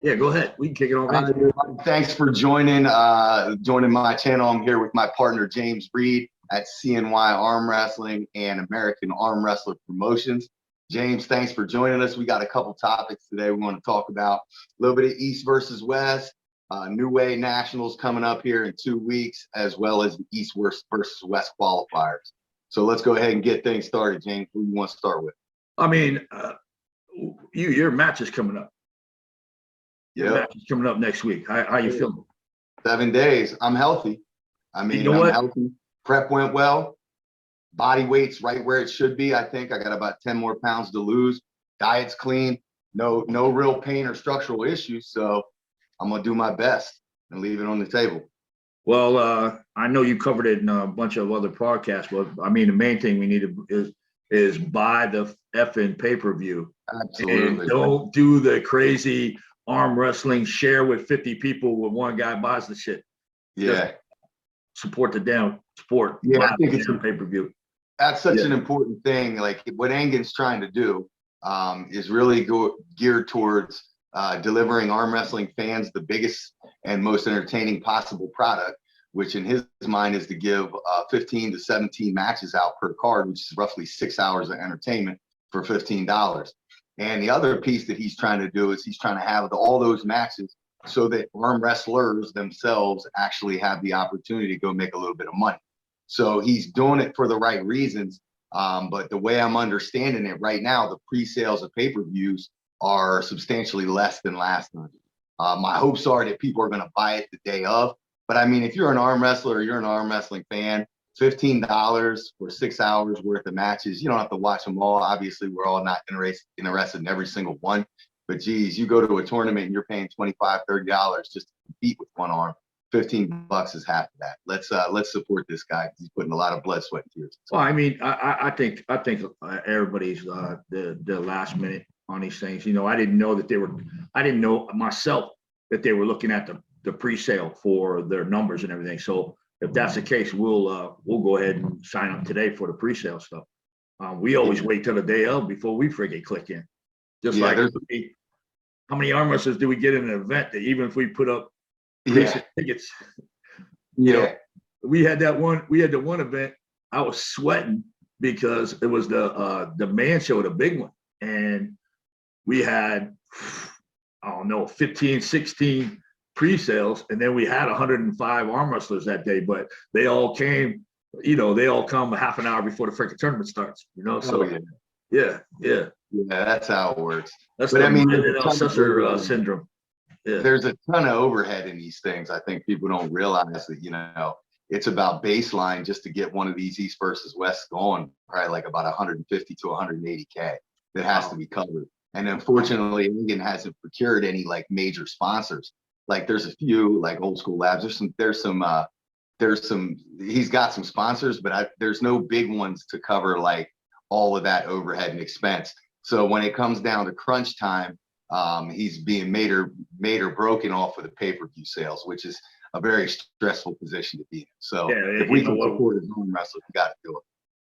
Yeah, go ahead. We can kick it off. Thanks for joining my channel. I'm here with my partner James Reed at CNY Arm Wrestling and American Arm Wrestler Promotions. James, thanks for joining us. We got a couple topics today we want to talk about. A little bit of East versus West, New Way Nationals coming up here in 2 weeks, as well as the East versus West qualifiers. So let's go ahead and get things started. James, who do you want to start with? I mean, your match is coming up. Your match is coming up next week. How you feeling? 7 days. I'm healthy. I mean, I'm healthy. Prep went well. Body weight's right where it should be. I think I got about 10 more pounds to lose. Diet's clean. No real pain or structural issues. So I'm gonna do my best and leave it on the table. Well, I know you covered it in a bunch of other podcasts, but I mean, the main thing we need is buy the effing pay-per-view. Absolutely. And don't do the crazy arm wrestling share with 50 people when one guy buys the shit. Yeah. Just support the damn sport. Yeah, I think it's a pay-per-view. That's such an important thing. Like what Engin's trying to do is really geared towards delivering arm wrestling fans the biggest and most entertaining possible product, which in his mind is to give 15 to 17 matches out per card, which is roughly 6 hours of entertainment for $15. And the other piece that he's trying to do is he's trying to have all those matches so that arm wrestlers themselves actually have the opportunity to go make a little bit of money. So he's doing it for the right reasons. But the way I'm understanding it right now, the pre-sales of pay-per-views are substantially less than last time. My hopes are that people are going to buy it the day of. But I mean, if you're an arm wrestler or you're an arm wrestling fan, $15 for 6 hours worth of matches, you don't have to watch them all. Obviously, we're all not interested in every single one. But geez, you go to a tournament and you're paying $25, $30 just to compete with one arm. $15 is half of that. Let's support this guy. He's putting a lot of blood, sweat, and tears. Well, I mean, I think everybody's the last minute on these things. You know, I didn't know myself that they were looking at the pre-sale for their numbers and everything. So if that's the case, we'll go ahead and sign up today for the pre-sale stuff. We always wait till the day of before we friggin' click in. Just like how many arm wrestlers do we get in an event that even if we put up tickets? You know, we had the one event. I was sweating because it was the man show, the big one, and we had 15, 16 pre-sales, and then we had 105 arm wrestlers that day. But they all came, they all come half an hour before the freaking tournament starts. So that's how it works. That's the successor syndrome. Yeah. There's a ton of overhead in these things. I think people don't realize that, it's about baseline just to get one of these East versus West going, probably like about 150 to 180K that has to be covered. And unfortunately, Engin hasn't procured any like major sponsors. Like there's a few like Old School Labs. There's some, he's got some sponsors, but there's no big ones to cover like all of that overhead and expense. So when it comes down to crunch time, he's being made or broken off of the pay-per-view sales, which is a very stressful position to be in. So if we can support his own wrestler, we got to do it.